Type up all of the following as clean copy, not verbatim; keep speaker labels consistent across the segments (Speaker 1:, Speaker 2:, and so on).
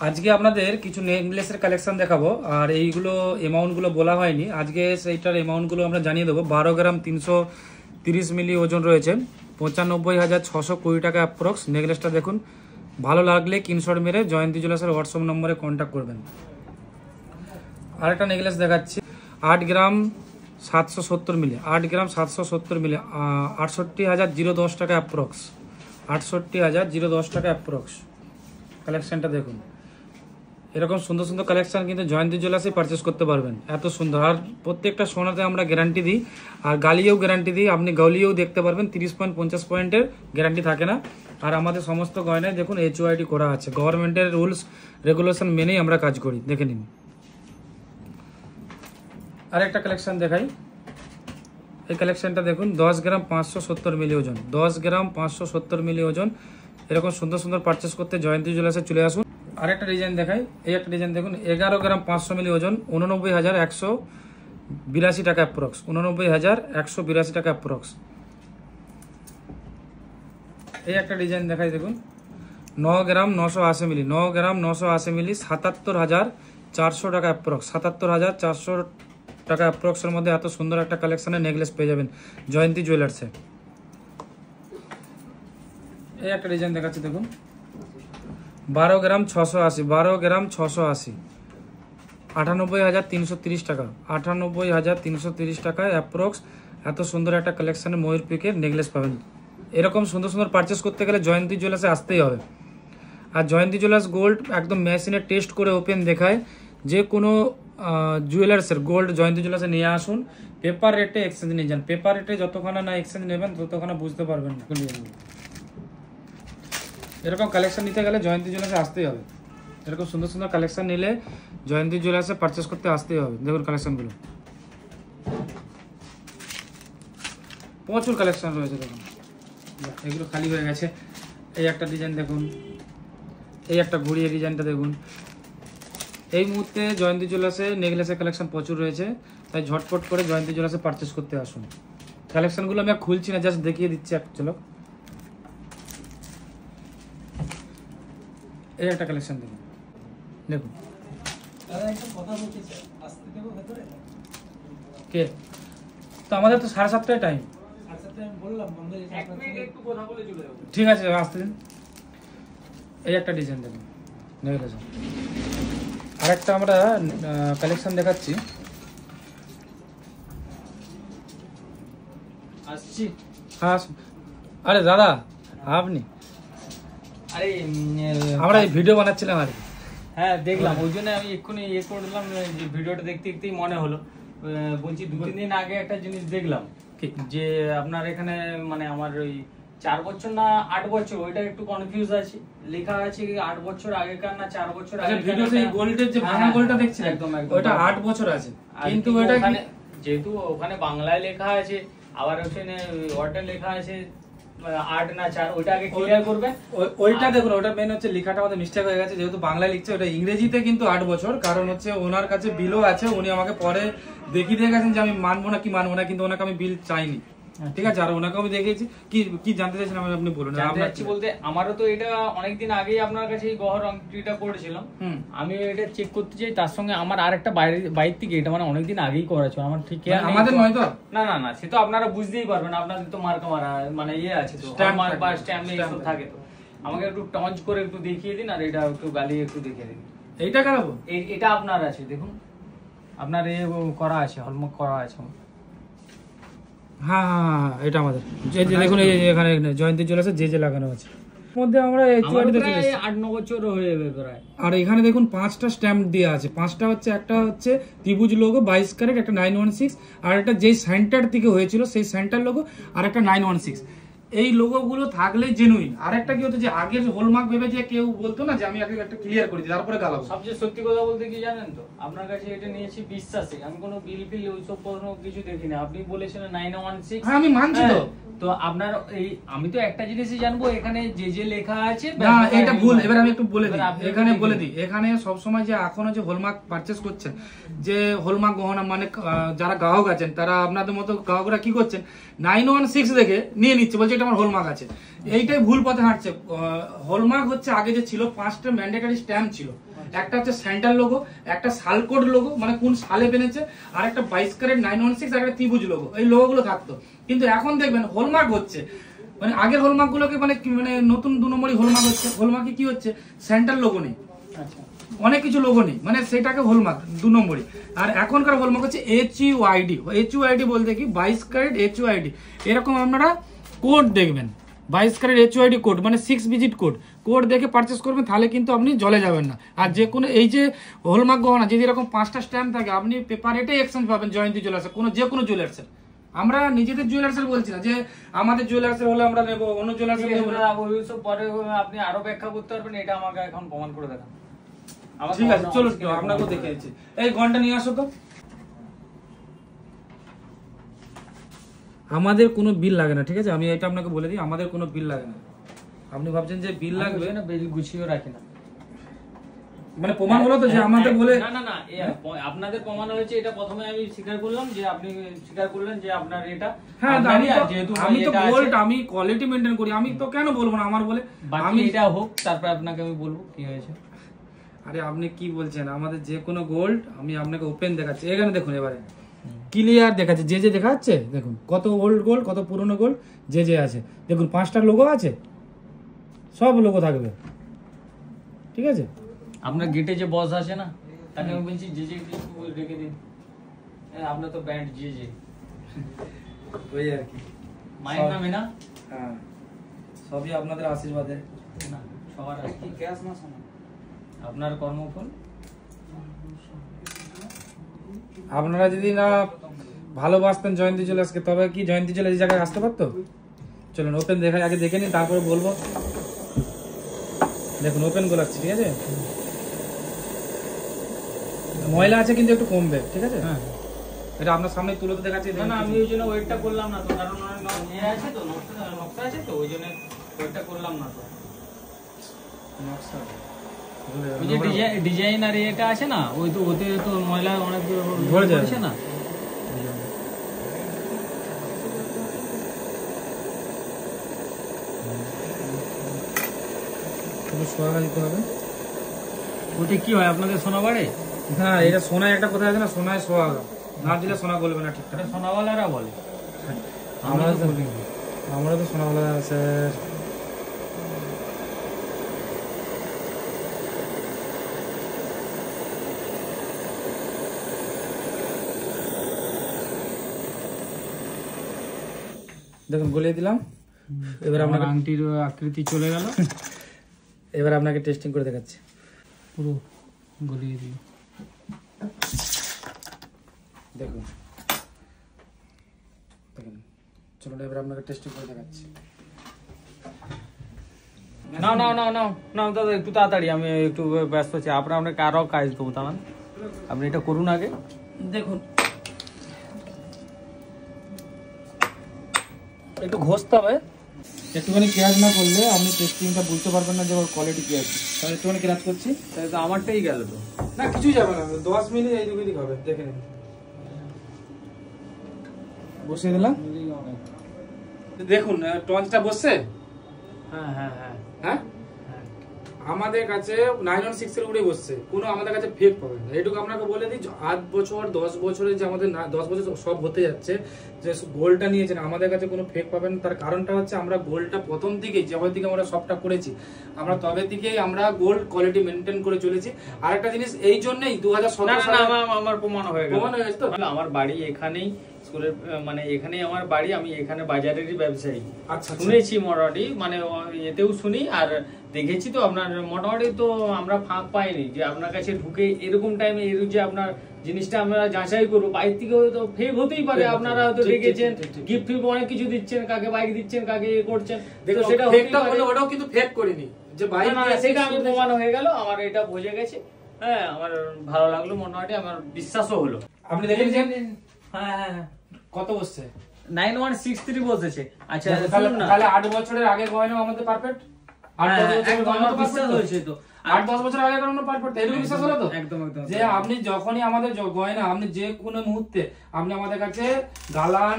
Speaker 1: আজকে আপনাদের কিছু নেকলেসের কালেকশন দেখাবো আর এইগুলো অ্যামাউন্টগুলো বলা হয়নি। আজকে সেইটার অ্যামাউন্টগুলো আমরা জানিয়ে দেবো। 12 গ্রাম 330 মিলি ওজন রয়েছে, 95,620 টাকা অ্যাপ্রক্স। নেকলেসটা দেখুন, ভালো লাগলে স্ক্রিনশট মেরে জয়ন্তী জুয়েলার্সের হোয়াটসঅ্যাপ নম্বরে কন্ট্যাক্ট করবেন। আরেকটা নেকলেস দেখাচ্ছি, 8 গ্রাম 770 মিলি, 8 গ্রাম 770 মিলি, 68,010 টাকা অ্যাপ্রক্স, 68,010 টাকা অ্যাপ্রক্স। কালেকশনটা দেখুন, এরকম সুন্দর সুন্দর কালেকশন কিন্তু জয়ন্তী জুয়েলার্সে পারচেস করতে পারবেন। এত সুন্দর, আর প্রত্যেকটা সোনাতে আমরা গ্যারান্টি দিই আর গালিয়েও গ্যারান্টি দিই। আপনি গালিয়েও দেখতে পারবেন, 30 পয়েন্ট 50 পয়েন্টের গ্যারান্টি থাকে না। আর আমাদের সমস্ত গয়নায় দেখুন HOID করা আছে, গভর্নমেন্টের রুলস রেগুলেশন মেনেই আমরা কাজ করি। দেখে নিন। আরেকটা কালেকশন দেখাই, এই কালেকশনটা দেখুন, 10 গ্রাম 570 মিলি ওজন, 10 গ্রাম 570 মিলি ওজন। এরকম সুন্দর সুন্দর পারচেস করতে জয়ন্তী জুয়েলার্সে চলে আসুন। আরেকটা ডিজাইন দেখাই, এই একটা ডিজাইন দেখুন, 11 গ্রাম 500 মিলি ওজন, 89,182 টাকা অ্যাপ্রক্স, 89,182 টাকা অ্যাপ্রক্স। এই একটা ডিজাইন দেখাই দেখুন, 9 গ্রাম 980 মিলি, 9 গ্রাম 980 মিলি, 77,400 টাকা অ্যাপ্রক্স, 77,400 টাকা অ্যাপ্রক্সের মধ্যে এত সুন্দর একটা কালেকশনের নেকলেস পেয়ে যাবেন জয়ন্তী জুয়েলার্সে। এই একটা ডিজাইন দেখাচ্ছি দেখুন, 12 গ্রাম 680, 12 গ্রাম 680, 98,330 টাকা, 98,330 টাকায় অ্যাপ্রক্স এত সুন্দর একটা কালেকশনের ময়ূর পিকের নেকলেস পাবেন। এরকম সুন্দর সুন্দর পারচেস করতে গেলে জয়ন্তী জুয়েলার্সে আসতেই হবে। আর জয়ন্তী জুয়েলার্স গোল্ড একদম মেশিনে টেস্ট করে ওপেন দেখায়। যে কোনো জুয়েলার্সের গোল্ড জয়ন্তী জুয়েলার্সে নিয়ে আসুন, পেপার রেটে এক্সচেঞ্জ নিয়ে যান। পেপার রেটে যতক্ষণ না এক্সচেঞ্জ নেবেন ততক্ষণ বুঝতে পারবেন না। এরকম কালেকশন নিতে গেলে জয়ন্তী জুয়েলার্সে আসতেই হবে। এরকম সুন্দর সুন্দর কালেকশন নিলে জয়ন্তী জুয়েলার্সে পারচেস করতে আসতেই হবে। দেখুন কালেকশনগুলো, প্রচুর কালেকশন রয়েছে দেখুন। এগুলো খালি হয়ে গেছে। এই একটা ডিজাইন দেখুন, এই একটা ঘুরিয়ে ডিজাইনটা দেখুন। এই মুহূর্তে জয়ন্তী জুয়েলার্সে নেকলেসের কালেকশন প্রচুর রয়েছে, তাই ঝটপট করে জয়ন্তী জুয়েলার্সে পারচেস করতে আসুন। কালেকশনগুলো আমি খুলছি না, জাস্ট দেখিয়ে দিচ্ছি। চলো, এই একটা কালেকশন দেখুন, দেখুন কে তো আমাদের তো 7:30টায় টাইম। ঠিক আছে, আসতে দিন। এই একটা ডিজাইন দেখুন নেকলেস। আরেকটা আমরা কালেকশন দেখাচ্ছি, আসছি। হ্যাঁ, আরে দাদা আপনি,
Speaker 2: আরে
Speaker 1: আমরা এই ভিডিও বানাচ্ছিলাম আর কি।
Speaker 2: হ্যাঁ দেখলাম, ওই জন্য আমি এক্ষুনি করলাম, যে ভিডিওটা দেখতে দেখতেই মনে হলো। বলছি 2-3 দিন আগে একটা জিনিস দেখলাম, যে আপনার এখানে মানে আমার ওই 4 বছর না 8 বছর, ওইটা একটু কনফিউজ আছে। লেখা আছে 8 বছর আগেকার না 4 বছর আগে।
Speaker 1: ভিডিওতে এই গোল্ডের যে ভাঙা গোল্ডটা দেখছেন,
Speaker 2: একদম
Speaker 1: ওটা 8 বছর আছে, কিন্তু ওটা
Speaker 2: যেহেতু ওখানে বাংলায় লেখা আছে, আবার ওখানে ওয়ার্ডে লেখা আছে 8 না 4, ওইটা আগে ক্লিয়ার করবে।
Speaker 1: ওইটা দেখুন, ওটা মেন হচ্ছে লেখাটা আমাদের মিস্টেক হয়ে গেছে। যেহেতু বাংলায় লিখছে, ওটা ইংরেজিতে কিন্তু 8 বছর। কারণ হচ্ছে ওনার কাছে বিলও আছে, উনি আমাকে পরে দেখিয়ে দিয়ে গেছেন যে আমি মানবো না কি মানবো না, কিন্তু ওনাকে আমি বিল চাইনি। ঠিক আছে, আর ওনাকে আমি দেখিয়েছি। কি জানতে চাইছেন আপনি বলুন।
Speaker 2: বলতে আমারও তো এটা অনেকদিন আগেই আপনার কাছে এই গহর অঙ্কটা করেছিলাম, আমি এটা চেক করতে চাই। তার সঙ্গে আমার আরেকটা বাইরে থেকে, এটা মানে অনেকদিন আগেই করা ছিল আমার, ঠিক
Speaker 1: আমাদের নয় তো।
Speaker 2: না না না, সে তো আপনারা বুঝতেই পারবেন, আপনাদের তো মার্কা মারা মানে ইয়ে আছে তো, মার্ক বা স্ট্যাম্প এইসব থাকে। তো আমাকে একটু টঞ্চ করে একটু দেখিয়ে দিন, আর এটা একটু গালিয়ে একটু দেখিয়ে দিন।
Speaker 1: এইটা খারাপো,
Speaker 2: এটা আপনার আছে দেখুন, আপনার এ করা আছে, হলমার্ক করা আছে।
Speaker 1: হ্যাঁ হ্যাঁ হ্যাঁ, এটা আমাদের। এই যে দেখুন, এই এখানে জয়ন্তী জুয়েলার্সে যে লাগানো আছে, মধ্যে আমরা
Speaker 2: 8-9 বছর হয়ে যাবে প্রায়।
Speaker 1: আর এখানে দেখুন 5টা স্ট্যাম্প দেওয়া আছে। 5টা হচ্ছে, একটা হচ্ছে ত্রিভুজ লোগো 22 ক্যারেট, একটা 916, আর একটা যেই সেন্টার থেকে হয়েছিল সেই সেন্টার লোগো, আর একটা 916। এই লোগোগুলো থাকলে জেনুইন। আর একটা কি হতো, যে আগের হলমার্ক ভেবে যে কেউ বলতো না যে আমি আগে একটা ক্লিয়ার করে দিই তারপরে গালাবো।
Speaker 2: সবচেয়ে সত্যি কথা বলতে কি জানেন তো, আপনার কাছে এটা নিয়েছি বিশ্বাসে, আমি কোনো বিল ফিল ওইসব কোনো কিছু দেখিনি। আপনি বলেছিলেন 916,
Speaker 1: হ্যাঁ আমি মানছি তো।
Speaker 2: তো আপনার এই আমি তো একটা জিনিসই জানবো, এখানে যে লেখা আছে
Speaker 1: না এটা ভুল। এবার আমি একটু বলে দিই, এখানে বলে দিই, এখানে সবসময় যে এখনো যে হলমার্ক পারচেস করছেন, যে হলমার্ক গহনা মানে যারা গ্রাহক আছেন, তারা আপনাদের মতো গ্রাহকরা কি করছেন, 916 দেখে নিয়ে নিচ্ছে, বলছে এটা আমার হলমার্ক আছে। এইটাই ভুল পথে হাঁটছে। হলমার্ক হচ্ছে আগে যে ছিল 5টা ম্যান্ডেটরি স্ট্যাম্প ছিল, একটা হচ্ছে সেন্টার লোগো, একটা সালকোড লোগো মানে কোন সালে বেনেছে, আর একটা 22 ক্যারেট 916 আর একটা ত্রিভুজ লোগো, এই লোগোগুলো থাকতো। কিন্তু এখন দেখবেন হলমার্ক হচ্ছে মানে আগের হলমার্ক গুলোকে মানে নতুন 2 নম্বরই হলমার্ক হচ্ছে। হলমার্কে কি হচ্ছে, সেন্টার লোগো নেই, অনেক কিছু লোগো নেই, মানে সেটাকে হলমার্ক 2 নম্বরই। আর এখনকার হলমার্ক হচ্ছে HUID। HUID বলতে কি 22 ক্যারেট HUID, এরকম আপনারা কোড দেখবেন 22 ক্যারেট HUID কোড মানে 6 ডিজিট কোড দেখে পারচেস করবেন, তাহলে কিন্তু আপনি জলে যাবেন না। আর যে কোনো এই যে হলমার্ক গহনা যদি এরকম 5টা স্ট্যাম্প থাকে, আপনি পেপার রেটে এক্সচেঞ্জ পাবেন জয়ন্তী জুয়েলার্সে, যে কোনো জুয়েলার্সের। আমরা নিজেদের জুয়েলার্সের বলছি না যে আমাদের জুয়েলার্সের হলে আমরা নেবো, অন্য জুয়েলার্সের নেবো না।
Speaker 2: পরে আপনি আরো ব্যাখ্যা করতে পারবেন, এটা আমাকে এখন প্রমাণ করে দেখান।
Speaker 1: ঠিক আছে, চলো আপনাকেও দেখে যাচ্ছি। এই ঘন্টা নিয়ে আসো তো। আমাদের কোনো বিল লাগে না, ঠিক আছে, আমি এটা আপনাকে বলে দিই, আমাদের কোনো বিল লাগে না। আপনি ভাবছেন যে বিল লাগবে
Speaker 2: না, বিল গুছিয়ে রাখি না,
Speaker 1: মানে প্রমাণ হলো তো যে আমাদের বলে
Speaker 2: না আপনাদের প্রমাণ হয়েছে। এটা প্রথমে আমি স্বীকার করলাম যে আপনি স্বীকার করলেন যে আপনার এটা।
Speaker 1: হ্যাঁ, আমি তো গোল্ড, আমি কোয়ালিটি মেইনটেইন করি, আমি তো কেন বলবো না আমার বলে।
Speaker 2: আমি এটা হোক, তারপর আপনাকে আমি বলবো কি হয়েছে।
Speaker 1: আরে আপনি কি বলছেন, আমাদের যে কোনো গোল্ড আমি আপনাকে ওপেন দেখাচ্ছি। এখানে দেখুন, এবারে ক্লিয়ার দেখাচ্ছে, যে দেখাচ্ছে দেখুন, কত ওল্ড গোল্ড, কত পুরনো গোল্ড, যে আছে দেখুন, 5টা লোগো আছে, সব লোগো থাকবে, ঠিক আছে।
Speaker 2: আপনার গেটে যে বস আছে না, তাকে আমি বলছি যে রেখে দিন, আপনার তো ব্যান্ড যে
Speaker 1: ওই আর কি
Speaker 2: মায়ের নামে না।
Speaker 1: হ্যাঁ, সবই আপনাদের আশীর্বাদে
Speaker 2: না, সবার কি ক্যাশ না শোনা আপনার কর্মফল।
Speaker 1: আপনারা যদি না ভালোবাসতেন জয়ন্তী জুয়েলার্সকে, তবে কি জয়ন্তী জুয়েলার্স এই জায়গায় আসতে পারতো? চলুন ওপেন দেখাই, আগে দেখে নিন তারপরে বলবো। দেখুন ওপেন গোলাচ্ছি, ঠিক আছে, ময়লা আছে কিন্তু একটু কমবে, ঠিক আছে। হ্যাঁ, এটা আপনার সামনে তুলে তো দেখাচ্ছি।
Speaker 2: না আমি ওই জন্য ওয়েটটা করলাম না তো, কারণ ইয়ে আছে তো, নকশা আছে তো, ওই জন্য ওয়েটটা করলাম না তো।
Speaker 1: নকশা
Speaker 2: ওই যে ডিজাইন আর এটা আছে না, ওই তো ওতে তো ময়লা অনেক
Speaker 1: ধরে যাচ্ছে
Speaker 2: না।
Speaker 1: সোনা দিতে হবে।
Speaker 2: ওতে কি হয় আপনাদের সোনা বাড়ে?
Speaker 1: হ্যাঁ, এটা সোনায় একটা কথা আছে না, সোনায় সোহাগা, না দিলে সোনা বলবে না, ঠিকঠাক।
Speaker 2: সোনাওয়ালারা বলে,
Speaker 1: আমরা তো সোনাওয়ালা স্যার। দেখুন গলিয়ে দিলাম। এবার আপনাকে
Speaker 2: আংটির আকৃতি চলে গেল।
Speaker 1: এবার আপনাকে টেস্টিং করে দেখাচ্ছি,
Speaker 2: পুরো গলিয়ে দিই।
Speaker 1: দেখুন দেখুন, চলুন এবার আপনাকে টেস্টিং করে দেখাচ্ছি।
Speaker 2: না দাদা একটু তাড়াতাড়ি, আমি একটু ব্যস্ত আছি। আপনাকে আরো কাজ দেবো, তাহলে আপনি এটা করুন আগে।
Speaker 1: দেখুন একটু ঘষতে হবে, একটুখানি কেয়ার না করলে আপনি টেস্টিংটা বুঝতে পারবেন না যে ওর কোয়ালিটি কি আছে। তাহলে একটুখানি কেয়ার করছি,
Speaker 2: তাহলে তো আমারটাই গেল তো।
Speaker 1: না কিছুই যাবে না, 10 মিনিট এই দিক হবে, দেখে নিন। বসিয়ে দিলাম, দেখুন টঞ্চটা বসছে।
Speaker 2: হ্যাঁ হ্যাঁ হ্যাঁ
Speaker 1: হ্যাঁ, আমাদের কাছে 916 এর উপরে বসছে, কোনো আমাদের কাছে ফেক পাবেন না, এটুকু আপনাকে বলে দিই। 8 বছর 10 বছরে যে আমাদের 10 বছর সব হতে যাচ্ছে, যে গোল্ডটা নিয়েছেন আমাদের কাছে কোনো ফেক পাবেন। তার কারণটা হচ্ছে আমরা গোল্ডটা প্রথম থেকেই যবে থেকে আমরা সবটা করেছি, আমরা তবে থেকেই আমরা গোল্ড কোয়ালিটি মেনটেন করে চলেছি। আর একটা জিনিস, এই জন্যই 2017 সালে
Speaker 2: আমার প্রমাণ হয়ে গেল।
Speaker 1: প্রমাণ হয়ে গেছে তো,
Speaker 2: আমার বাড়ি এখানেই, স্কুলের মানে এখানেই আমার বাড়ি, আমি এখানে বাজারেরই ব্যবসায়ী।
Speaker 1: আচ্ছা,
Speaker 2: শুনেছি মোটামুটি, মানে এতেও শুনি আর দেখেছি তো আপনার মোটামুটি। তো আমরা ফাঁক পাইনি যে আপনার কাছে ঢুকে এরকম টাইমে এর যে আপনার জিনিসটা আমরা যাচাই করবো, বাইরে থেকে হয়তো ফেক হতেই পারে। আপনারা হয়তো দেখেছেন গিফট ফিফট অনেক কিছু দিচ্ছেন, কাকে বাইক দিচ্ছেন, কাকে এ করছেন,
Speaker 1: দেখো সেটা ফেকটা বলে ওটাও কিন্তু ফেক করিনি যে বাইক
Speaker 2: না, সেটা আমি প্রমাণ হয়ে গেল, আমার এটা বুঝে গেছে। হ্যাঁ, আমার ভালো লাগলো, মোটামুটি আমার বিশ্বাসও হলো।
Speaker 1: আপনি দেখেছেন?
Speaker 2: হ্যাঁ হ্যাঁ,
Speaker 1: কত বসছে?
Speaker 2: 9163 বসেছে। আচ্ছা
Speaker 1: তাহলে 8 বছরের আগে গয়না আমাদের পারফেক্ট। 8-10
Speaker 2: বিশ্বাস হয়েছে তো,
Speaker 1: 8-10 বছর আগে গয়না পারফেক্ট, এরকম বিশ্বাস হলো তো।
Speaker 2: একদম
Speaker 1: যে আপনি যখনই আমাদের গয়না, আপনি যে কোনো মুহূর্তে আপনি আমাদের কাছে গালান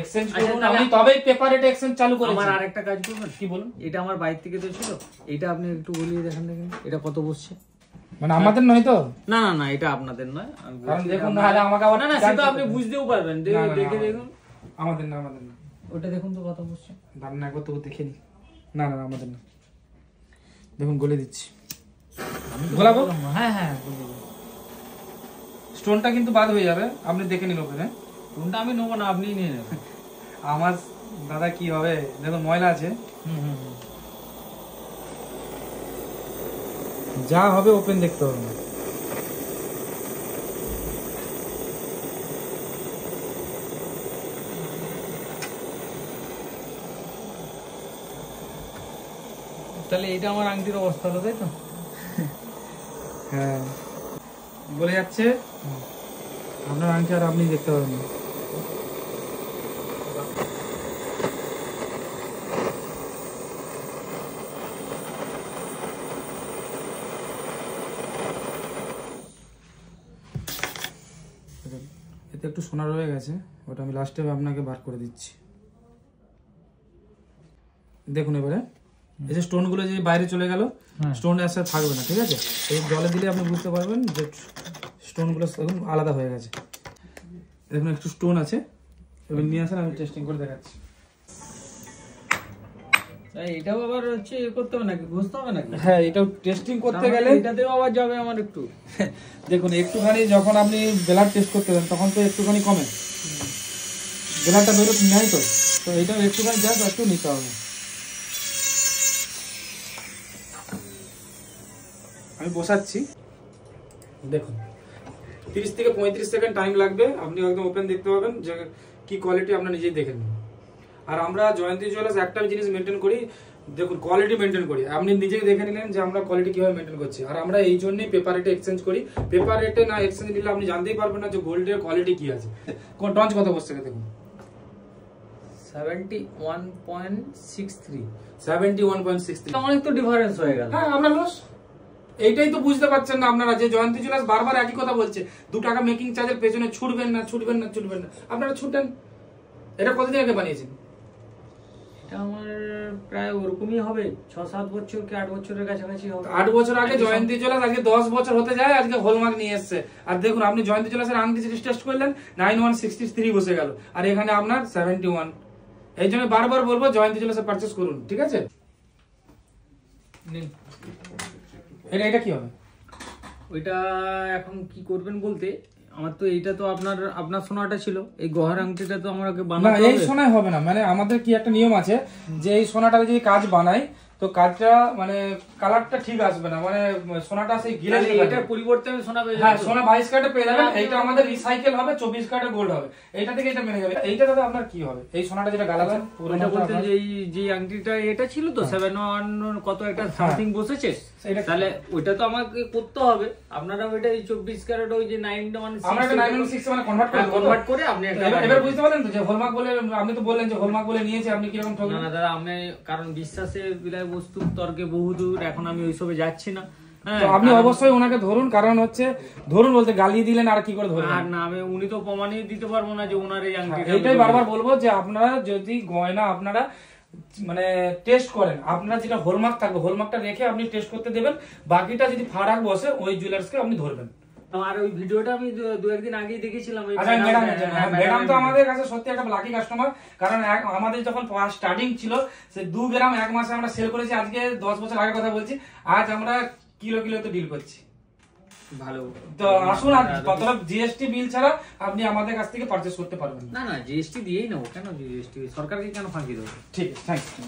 Speaker 1: এক্সচেঞ্জ
Speaker 2: আচ্ছা,
Speaker 1: করুন
Speaker 2: তাহলে
Speaker 1: আপনি, তবেই পেপার রেট এক্সচেঞ্জ চালু করেছেন।
Speaker 2: আমার আরেকটা কাজ করবেন,
Speaker 1: কি বলুন?
Speaker 2: এটা আমার বাইরে থেকে তো ছিল, এটা আপনি একটু বলিয়ে দেখেন দেখেন এটা কত বসছে।
Speaker 1: মানে আমাদের নয় তো?
Speaker 2: না না না, এটা আপনাদের নয়, আমি
Speaker 1: কারণ
Speaker 2: বলছি
Speaker 1: দেখুন,
Speaker 2: আপনার-
Speaker 1: নাহলে আমাকে আবার
Speaker 2: না না, সেটা আপনি বুঝতেও পারবেন,
Speaker 1: না, না,
Speaker 2: দেখে
Speaker 1: না,
Speaker 2: দেখুন।
Speaker 1: আমাদের না, আমাদের না।
Speaker 2: ওটা দেখুন তো কত বসছে।
Speaker 1: দাম না একবার তবু দেখে নি। না না না, আমাদের না। দেখুন গলে দিচ্ছি, গোলাবো।
Speaker 2: হ্যাঁ হ্যাঁ বলে দিন।
Speaker 1: স্টোনটা কিন্তু বাদ হয়ে যাবে, আপনি দেখে নিন ওখানে।
Speaker 2: কোনটা আমি নেবো না, আপনিই নিয়ে নেবেন।
Speaker 1: আমার দাদা কি হবে, দেখুন ময়লা আছে, যা হবে ওপেন দেখতে হবে না।
Speaker 2: তাহলে এটা আমার আংটির অবস্থা হলো, তাই তো?
Speaker 1: হ্যাঁ, বলে যাচ্ছে আপনার আংটি আর আপনি দেখতে পাবেন না। এতে একটু সোনা রয়ে গেছে, ওটা আমি লাস্টে আপনাকে বার করে দিচ্ছি। দেখুন এবারে এই যে স্টোন গুলো যে বাইরে চলে গেল, স্টোন এর সাথে থাকবে না, ঠিক আছে? এই জলে দিলে আপনি বুঝতে পারবেন যে স্টোন গুলো দেখুন আলাদা হয়ে গেছে। দেখুন একটু স্টোন আছে, এবার নিয়ে আসেন, আমি টেস্টিং করে দেখাচ্ছি।
Speaker 2: এটাও আবার হচ্ছে করতে হবে নাকি, ঘষতে হবে নাকি?
Speaker 1: হ্যাঁ, এটাও টেস্টিং করতে গেলে
Speaker 2: এটাতেও আবার যাবে আমার একটু।
Speaker 1: দেখুন একটুখানি যখন আপনি ব্লাড টেস্ট করতে যান তখন তো একটুখানি কমে, ব্লাডটা বেরোতে নেয় তো, তো এটাও একটুখানি যা একটু নিতে হবে। আমি বসাচ্ছি, দেখুন 30 থেকে 35 সেকেন্ড টাইম লাগবে, আপনি একদম ওপেন দেখতে পাবেন যে কি কোয়ালিটি, আপনার নিজেই দেখে নিন। আর আমরা জয়ন্তী জুয়েলার্স একটা জিনিস মেনটেন করি, দেখুন কোয়ালিটি মেনটেন করি, আপনি নিজেই দেখে নিলেন যে আমরা কোয়ালিটি কিভাবে মেনটেন করছি। আর আমরা এই জন্যই পেপার রেটে এক্সচেঞ্জ করি, পেপার রেটে না এক্সচেঞ্জ নিলে আপনি জানতেই পারবেন না যে গোল্ডের কোয়ালিটি কি আছে। টঞ্চ কত বসছে দেখুন,
Speaker 2: 71.63।
Speaker 1: 71.63,
Speaker 2: অনেক তো ডিফারেন্স হয়ে গেল।
Speaker 1: হ্যাঁ আমরা লস। এইটাই তো বুঝতে পারছেন না আপনারা, যে জয়ন্তী জুয়েলার্স বারবার একই কথা বলছে, 2 টাকা মেকিং চার্জের পেছনে ছুটবেন না, ছুটবেন না, ছুটবেন না, আপনারা ছুটেন। এটা কতদিন আগে বানিয়েছেন?
Speaker 2: এটা আমার প্রায় ওরকমই হবে, 6-7 বছর কি 8 বছরের কাছাকাছি হবে।
Speaker 1: 8 বছর আগে জয়ন্তী জুয়েলার্স, আজকে 10 বছর হতে যায়, আজকে হলমার্ক নিয়ে এসছে। আর দেখুন আপনি জয়ন্তী জুয়েলার্সের আংটি টেস্ট করলেন, 9163 বসে গেল, আর এখানে আপনার 71। এই জন্য বারবার বলবো জয়ন্তী জুয়েলার্সে পারচেজ করুন, ঠিক আছে?
Speaker 2: নিন।
Speaker 1: এটা কি হবে?
Speaker 2: ওইটা এখন কি করবেন বলতে, আমার তো এইটা তো আপনার সোনাটা ছিল, এই গহর আংটিটা তো আমাকে
Speaker 1: না,
Speaker 2: বানাতে
Speaker 1: এই
Speaker 2: হবে।
Speaker 1: সোনায় হবে না, মানে আমাদের কি একটা নিয়ম আছে যে এই সোনাটাকে যদি কাজ বানাই তো কাজটা মানে কালারটা ঠিক আসবে না, মানে সোনাটা সেই গিলে
Speaker 2: তাহলে এটার পরিবর্তে আমি সোনা পেয়ে
Speaker 1: হ্যাঁ,
Speaker 2: যাবো।
Speaker 1: সোনা 22 ক্যারেটে পেয়ে যাবেন। এইটা আমাদের রিসাইকেল হবে, 24 ক্যারেটে গোল্ড হবে, এইটা থেকে এটা মেনে যাবে। এইটা দাদা আপনার কি হবে, এই সোনাটা যেটা গালাবেন
Speaker 2: ওইটা বলতে যে আংটিটা এটা ছিল তো 71 কত একটা সামথিং বসেছে, তাহলে ওইটা তো আমাকে করতে হবে। আপনারা ওইটা 24 ক্যারেট ওই যে 916
Speaker 1: আমরা এটা 916 মানে
Speaker 2: কনভার্ট করে আপনি একটা
Speaker 1: এবার বুঝতে পারলেন তো যে হলমার্ক বলে, আপনি তো বললেন যে হলমার্ক বলে নিয়েছে, আপনি কি রকম ঠকলেন?
Speaker 2: না দাদা, আমি কারণ বিশ্বাসে বিলাই বস্তু তর্কে বহুদূর, এখন আমি ওইসবে যাচ্ছি না।
Speaker 1: তো আপনি অবশ্যই ওনাকে ধরুন, কারণ হচ্ছে ধরুন বলতে গালিয়ে দিলেন আর কি করে ধরবেন?
Speaker 2: আর না, আমি উনি তো প্রমাণই দিতে পারবো না যে ওনার এই আংটিটা।
Speaker 1: এটাই বারবার বলবো যে আপনারা যদি গয়না আপনারা মানে টেস্ট করেন, আপনারা যেটা হলমার্ক থাকবে হলমার্কটা রেখে আপনি টেস্ট করতে দেবেন, বাকিটা যদি ফারাক বসে ওই জুয়েলার্সকে আপনি ধরবেন।
Speaker 2: আর ওই ভিডিওটা আমি 2-1 দিন আগেই দেখেছিলাম।
Speaker 1: আচ্ছা, ম্যাডাম তো আমাদের কাছে সত্যি একটা লাকি কাস্টমার, কারণ আমাদের যখন স্টার্টিং ছিল সে 2 গ্রাম 1 মাসে আমরা সেল করেছি, আজকে 10 বছর আগের কথা বলছি, আজ আমরা কিলো তো ডিল করছি।
Speaker 2: ভালো,
Speaker 1: তো আসুন, আর মতলব জিএসটি বিল ছাড়া আপনি আমাদের কাছ থেকে পারচেজ করতে পারবেন।
Speaker 2: না না, জিএসটি দিয়েই নেবো, কেন জিএসটি সরকারকে কেন ফাঁকি দেবো?
Speaker 1: ঠিক আছে, থ্যাংক ইউ।